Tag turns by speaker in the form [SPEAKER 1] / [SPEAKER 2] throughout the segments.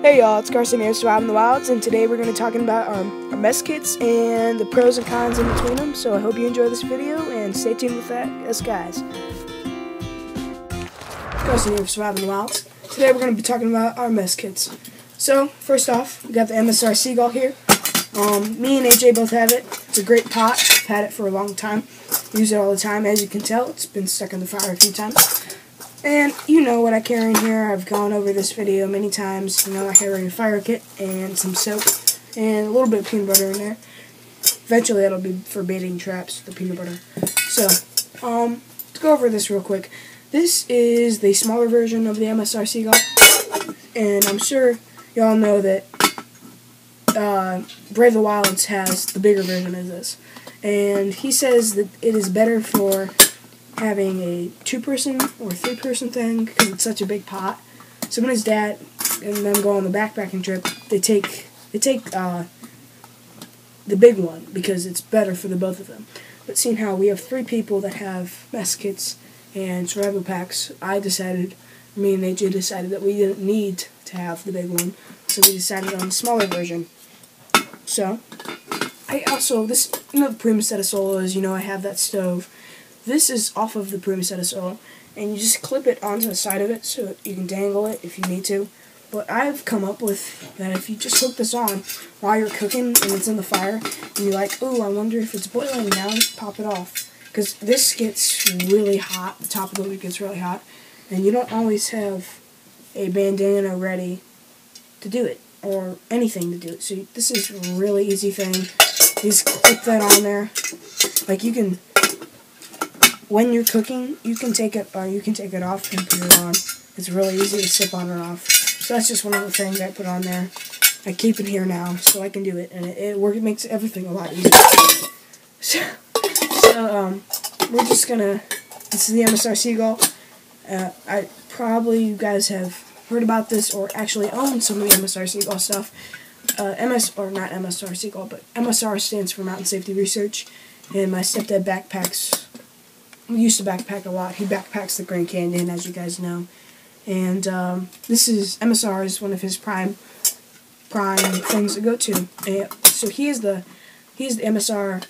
[SPEAKER 1] Hey y'all, it's Carson here, Surviving the Wilds, and today we're going to be talking about our mess kits and the pros and cons in between them. So I hope you enjoy this video, and stay tuned with us guys. Carson here for Surviving the Wilds. Today we're going to be talking about our mess kits. So, first off, we got the MSR Seagull here. Me and AJ both have it. It's a great pot. I've had it for a long time. Use it all the time. As you can tell, it's been stuck in the fire a few times. And you know what I carry in here. I've gone over this video many times. You know, I carry a fire kit and some soap and a little bit of peanut butter in there. Eventually that'll be for baiting traps, the peanut butter. So, to go over this real quick. This is the smaller version of the MSR Seagull. And I'm sure y'all know that Brave the Wilds has the bigger version of this. And he says that it is better for having a 2-person or 3-person thing because it's such a big pot. So when his dad and them go on the backpacking trip, they take the big one because it's better for the both of them. But seeing how we have 3 people that have mess kits and survival packs, me and AJ decided that we didn't need to have the big one, so we decided on the smaller version. So I also, the Prima set of solos, I have that stove. This is off of the Prima set of solo, and you just clip it onto the side of it so you can dangle it if you need to. But I've come up with that if you just hook this on while you're cooking and it's in the fire, and you're like, ooh, I wonder if it's boiling now, pop it off. Because this gets really hot, the top of the lid gets really hot, and you don't always have a bandana ready to do it, or anything to do it. So this is a really easy thing. You just clip that on there. Like you can, when you're cooking, you can take it off and put it on. It's really easy to slip on and off. So that's just one of the things I put on there. I keep it here now so I can do it, and it makes everything a lot easier. So we're just gonna. This is the MSR Seagull. You guys have heard about this or actually own some of the MSR Seagull stuff. Not MSR Seagull, but MSR stands for Mountain Safety Research, and my stepdad backpacks. We used to backpack a lot. He backpacks the Grand Canyon, as you guys know. And MSR is one of his prime things to go to. And so he is the MSR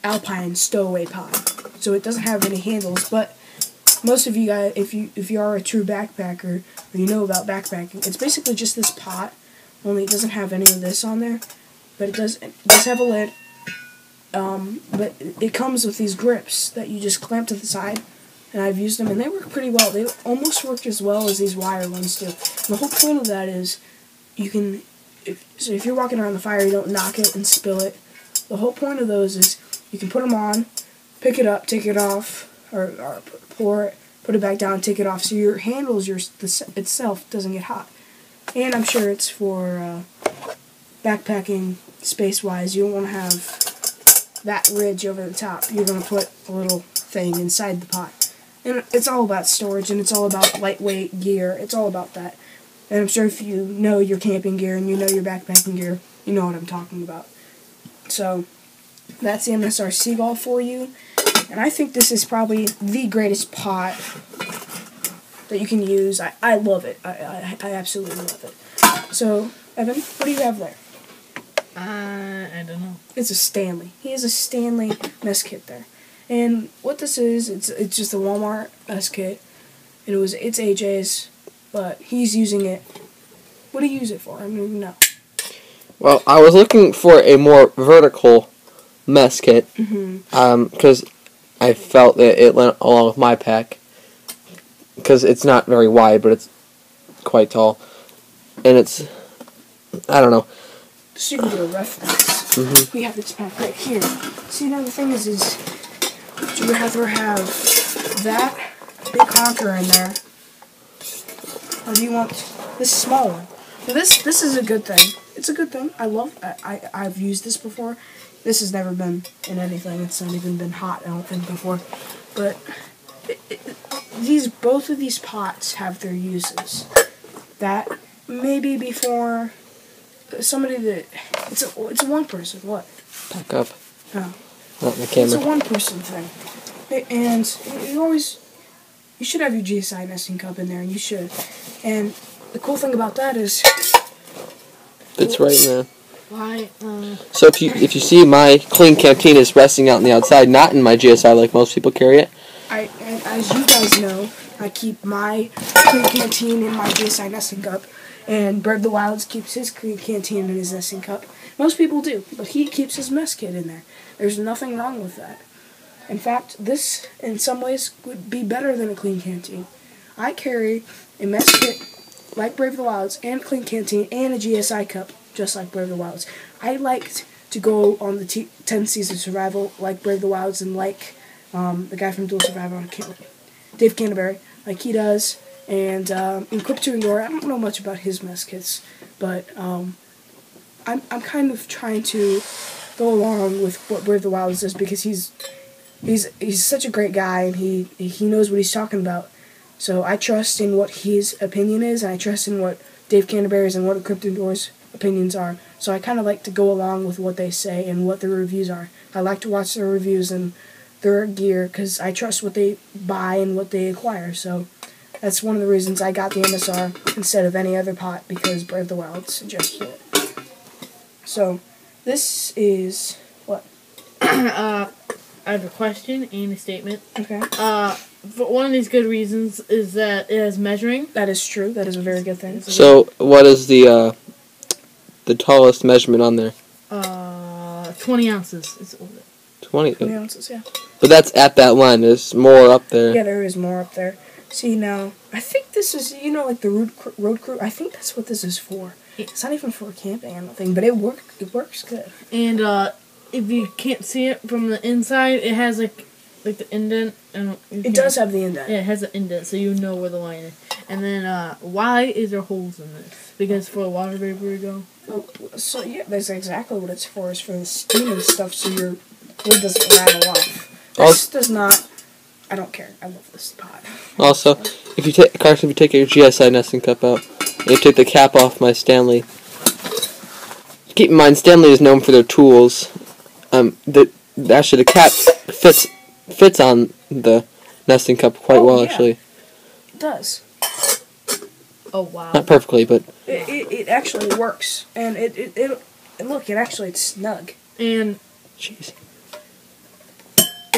[SPEAKER 1] Alpine Stowaway Pod. So it doesn't have any handles, but most of you guys, if you are a true backpacker or you know about backpacking, it's basically just this pot, only it doesn't have any of this on there. But it does have a lid. But it comes with these grips that you just clamp to the side, and I've used them, and they work pretty well. They almost work as well as these wire ones do. And the whole point of that is if you're walking around the fire, you don't knock it and spill it. The whole point of those is you can put them on, pick it up, take it off, or pour it, put it back down, take it off, so your handles, itself doesn't get hot. And I'm sure it's for backpacking space-wise. You don't want to have that ridge over the top. You're going to put a little thing inside the pot. And it's all about storage, and it's all about lightweight gear. It's all about that. And I'm sure if you know your camping gear and you know your backpacking gear, you know what I'm talking about. So, that's the MSR Seagull for you. And I think this is probably the greatest pot that you can use. I love it. I absolutely love it. So, Evan, what do you have there?
[SPEAKER 2] I don't know.
[SPEAKER 1] It's a Stanley. He has a Stanley mess kit there. And what this is, it's just a Walmart mess kit. It's AJ's, but he's using it. What do you use it for? I don't even know.
[SPEAKER 2] Well, I was looking for a more vertical mess kit. Because I felt that it went along with my pack. Because it's not very wide, but it's quite tall. And it's, I don't know.
[SPEAKER 1] So you can do a reference. We have this pack right here. See, now the thing is would you rather have that big honker in there, or do you want this small one? Now this is a good thing. It's a good thing. I've used this before. This has never been in anything. It's not even been hot, I don't think, before. But both of these pots have their uses. That maybe before somebody that it's a 1-person. What?
[SPEAKER 2] Back up.
[SPEAKER 1] Oh.
[SPEAKER 2] Not the camera.
[SPEAKER 1] It's a 1-person thing, and you should have your GSI nesting cup in there, and you should. And the cool thing about that is
[SPEAKER 2] It's right in there.
[SPEAKER 3] Why?
[SPEAKER 2] So if you see my clean canteen is resting out on the outside, not in my GSI like most people carry it.
[SPEAKER 1] As you guys know, I keep my clean canteen in my GSI nesting cup, and Brave the Wilds keeps his clean canteen in his nesting cup. Most people do, but he keeps his mess kit in there. There's nothing wrong with that. In fact, this, in some ways, would be better than a clean canteen. I carry a mess kit like Brave the Wilds, and a clean canteen, and a GSI cup, just like Brave the Wilds. I liked to go on the 10 Season Survival like Brave the Wilds, and like the guy from Dual Survival, Dave Canterbury, like he does. And in Equip to Endure, I don't know much about his mess kits, but I'm kind of trying to go along with what Brave the Wilds does, because he's such a great guy, and he knows what he's talking about. So I trust in what his opinion is, and I trust in what Dave Canterbury's and what Equip to Endure's opinions are. So I kind of like to go along with what they say and what their reviews are. I like to watch their reviews and their gear, because I trust what they buy and what they acquire. So that's one of the reasons I got the MSR instead of any other pot, because Brave the Wild suggested it. So this is what?
[SPEAKER 3] I have a question and a statement.
[SPEAKER 1] Okay.
[SPEAKER 3] One of these good reasons is that it has measuring.
[SPEAKER 1] That is true. That is a very good thing.
[SPEAKER 2] So what is the tallest measurement on there?
[SPEAKER 3] 20 ounces. It's
[SPEAKER 1] 20 ounces, yeah.
[SPEAKER 2] But that's at that line. There's more up there.
[SPEAKER 1] Yeah, there is more up there. See, now, I think this is, like the road crew, I think that's what this is for. It's not even for camping or nothing, but it works good.
[SPEAKER 3] And if you can't see it from the inside, it has like the indent.
[SPEAKER 1] It does have the indent.
[SPEAKER 3] Yeah, it has an indent, so you know where the line is. And then, why is there holes in this? Because for the water vapor to go?
[SPEAKER 1] So, yeah, that's exactly what it's for. It's for the steam and stuff, so your wood doesn't rattle off. This does not... I don't care. I love this pot.
[SPEAKER 2] Also, if you take your GSI nesting cup out, and you take the cap off my Stanley, keep in mind Stanley is known for their tools. Actually the cap fits on the nesting cup quite well.
[SPEAKER 1] Yeah.
[SPEAKER 2] Actually,
[SPEAKER 1] it does.
[SPEAKER 3] Oh wow!
[SPEAKER 2] Not perfectly, but
[SPEAKER 1] it actually works, and look, it's snug.
[SPEAKER 3] And
[SPEAKER 2] jeez.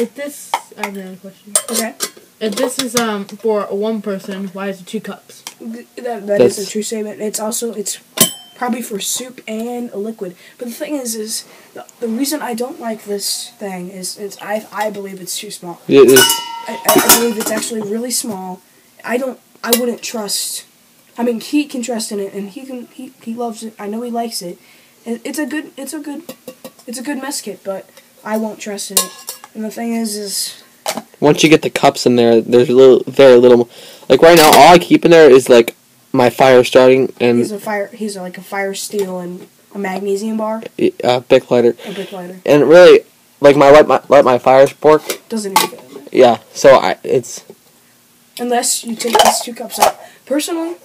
[SPEAKER 3] If this, I have another question.
[SPEAKER 1] Okay.
[SPEAKER 3] If this is for one person, why is it 2 cups?
[SPEAKER 1] That is a true statement. It's probably for soup and a liquid. But the thing is the reason I don't like this thing is I believe it's too small.
[SPEAKER 2] It is.
[SPEAKER 1] I believe it's actually really small. I wouldn't trust. I mean, he can trust in it, and he loves it. I know he likes it. It's a good mess kit, but I won't trust in it. And the thing is
[SPEAKER 2] once you get the cups in there, there's very little. Like right now, all I keep in there is like my fire starting and
[SPEAKER 1] he's like a fire steel and a magnesium bar.
[SPEAKER 2] Bic lighter.
[SPEAKER 1] A Bic lighter.
[SPEAKER 2] And really, like light my fire spork.
[SPEAKER 1] Doesn't even fit in there.
[SPEAKER 2] Yeah, so it's.
[SPEAKER 1] Unless you take these 2 cups out. Personally,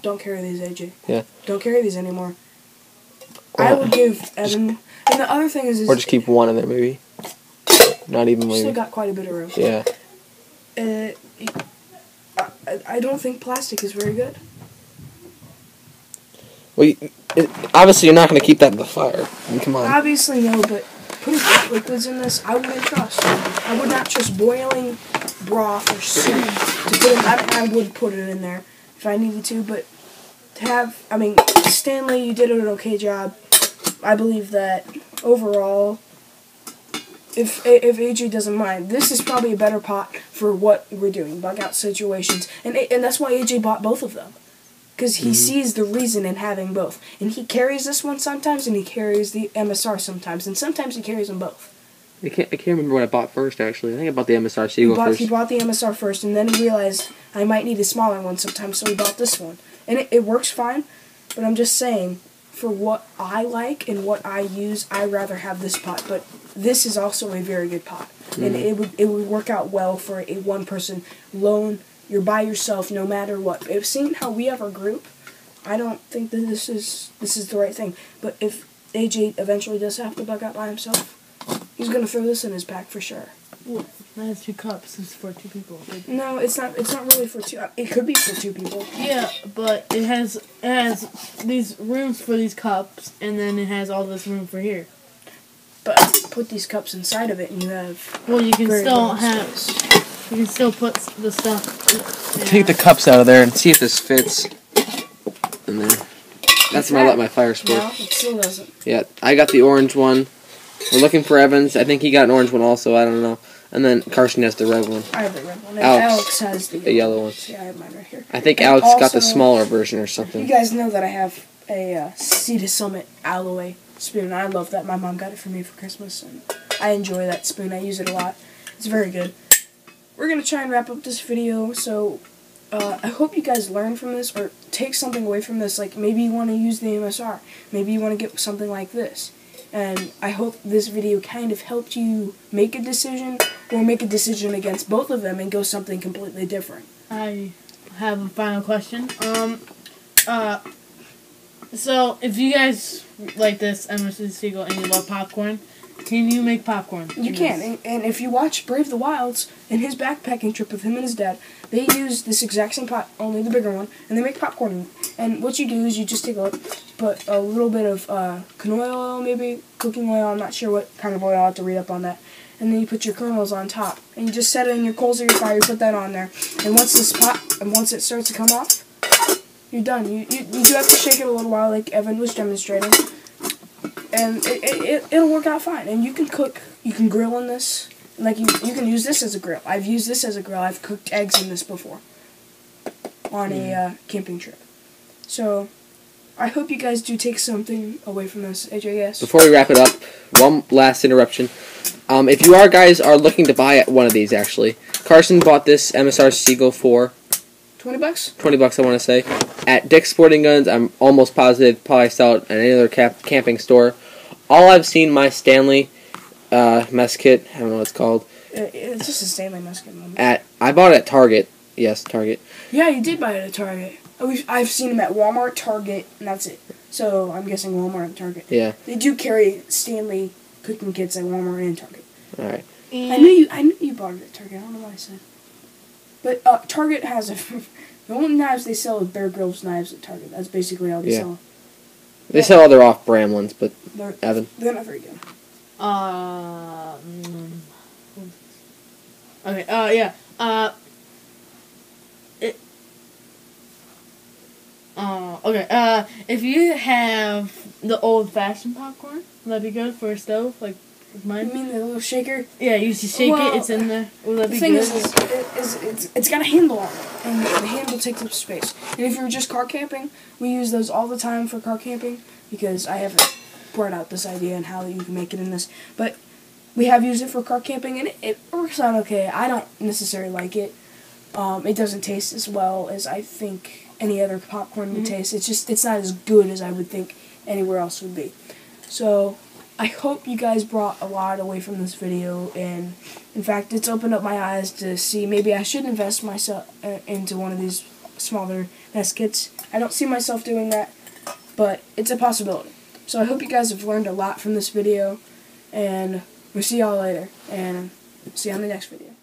[SPEAKER 1] don't carry these, AJ.
[SPEAKER 2] Yeah.
[SPEAKER 1] Don't carry these anymore. I would give Evan. And the other thing is
[SPEAKER 2] or just keep one in there, maybe. Not even maybe.
[SPEAKER 1] Still got quite a bit of room.
[SPEAKER 2] Yeah.
[SPEAKER 1] I don't think plastic is very good.
[SPEAKER 2] Well, obviously you're not going to keep that in the fire. I mean, come on.
[SPEAKER 1] Obviously no, but putting liquids in this, I wouldn't trust. I would not trust boiling broth or soup to put in. I would put it in there if I needed to, but to have, Stanley, you did an okay job. I believe that overall, if AJ doesn't mind, this is probably a better pot for what we're doing, bug out situations, and that's why AJ bought both of them, because he sees the reason in having both, and he carries this one sometimes, and he carries the MSR sometimes, and sometimes he carries them both.
[SPEAKER 2] I can't remember what I bought first, actually. I think I bought the MSR Seagull first.
[SPEAKER 1] He bought the MSR first, and then he realized I might need a smaller one sometimes, so he bought this one, and it works fine, but I'm just saying, for what I like and what I use, I'd rather have this pot. But this is also a very good pot, and it would work out well for a one-person lone. You're by yourself no matter what. If seeing how we have our group, I don't think that this is the right thing. But if AJ eventually does have to bug out by himself, he's gonna throw this in his pack for sure.
[SPEAKER 3] Well, that has 2 cups. It's for 2 people.
[SPEAKER 1] No, it's not. It's not really for 2. It could be for 2 people.
[SPEAKER 3] Yeah, but it has these rooms for these cups, and then it has all this room for here.
[SPEAKER 1] But put these cups inside of it, and you have.
[SPEAKER 3] Well, you can
[SPEAKER 1] very
[SPEAKER 3] still
[SPEAKER 1] little
[SPEAKER 3] have.
[SPEAKER 1] space.
[SPEAKER 3] You can still put the stuff.
[SPEAKER 2] Take the cups out of there and see if this fits in there. That's when I let my fire spark.
[SPEAKER 1] No, it still doesn't.
[SPEAKER 2] Yeah, I got the orange one. We're looking for Evans. I think he got an orange one also. I don't know. And then Carson has the red one.
[SPEAKER 1] I have the red one. And
[SPEAKER 2] Alex
[SPEAKER 1] Alex has the
[SPEAKER 2] yellow one.
[SPEAKER 1] Yeah, I have mine right here.
[SPEAKER 2] I think
[SPEAKER 1] And
[SPEAKER 2] Alex got the
[SPEAKER 1] also,
[SPEAKER 2] smaller version or something.
[SPEAKER 1] You guys know that I have a Sea to Summit alloy spoon. I love that. My mom got it for me for Christmas, and I enjoy that spoon. I use it a lot. It's very good. We're going to try and wrap up this video, so I hope you guys learn from this or take something away from this. Like, maybe you want to use the MSR. Maybe you want to get something like this. And I hope this video kind of helped you make a decision or make a decision against both of them and go something completely different.
[SPEAKER 3] I have a final question. So if you guys like this MSR Seagull and you love popcorn, can you make popcorn?
[SPEAKER 1] You can, and if you watch Brave the Wilds, in his backpacking trip with him and his dad, they use this exact same pot, only the bigger one, and they make popcorn in it. And what you do is you just take put a little bit of canola oil, maybe cooking oil, I'm not sure what kind of oil, I'll have to read up on that. And then you put your kernels on top, and you just set it in your coals or your fire, you put that on there. And once once it starts to come off, you're done. You do have to shake it a little while, like Evan was demonstrating. And it'll work out fine. And you can cook, you can grill in this. Like, you can use this as a grill. I've used this as a grill. I've cooked eggs in this before on a camping trip. So, I hope you guys do take something away from this, AJ, yes?
[SPEAKER 2] Before we wrap it up, one last interruption. If you guys are looking to buy one of these, actually, Carson bought this MSR Seagull for
[SPEAKER 1] $20?
[SPEAKER 2] $20, I want to say. At Dick's Sporting Goods, I'm almost positive, probably sell it at any other camping store. All I've seen my Stanley mess kit, I don't know what it's called.
[SPEAKER 1] It's just a Stanley mess kit.
[SPEAKER 2] I bought it at Target. Yes, Target.
[SPEAKER 1] Yeah, you did buy it at Target. I've seen them at Walmart, Target, and that's it. So I'm guessing Walmart and Target.
[SPEAKER 2] Yeah.
[SPEAKER 1] They do carry Stanley cooking kits at Walmart and Target.
[SPEAKER 2] All right.
[SPEAKER 1] I knew you bought it at Target. I don't know why I said. But Target has the only knives they sell is Bear Grylls knives at Target. That's basically all they sell.
[SPEAKER 2] They sell other off-brand ones, but
[SPEAKER 1] they're not very good.
[SPEAKER 3] Okay. Yeah. Okay. If you have the old-fashioned popcorn, that'd be good for a stove, like mine.
[SPEAKER 1] You mean the little shaker?
[SPEAKER 3] Yeah, you just shake it. It's in there. Will that be good?
[SPEAKER 1] The thing is, it's got a handle on it, and the handle takes up space. And if you're just car camping, we use those all the time for car camping because I haven't brought out this idea and how you can make it in this, but we have used it for car camping, and it works out okay. I don't necessarily like it. It doesn't taste as well as I think any other popcorn would taste. It's not as good as I would think anywhere else would be. So I hope you guys brought a lot away from this video, and in fact it's opened up my eyes to see maybe I should invest myself into one of these smaller nest kits. I don't see myself doing that, but it's a possibility. So I hope you guys have learned a lot from this video, and we'll see y'all later, and see you on the next video.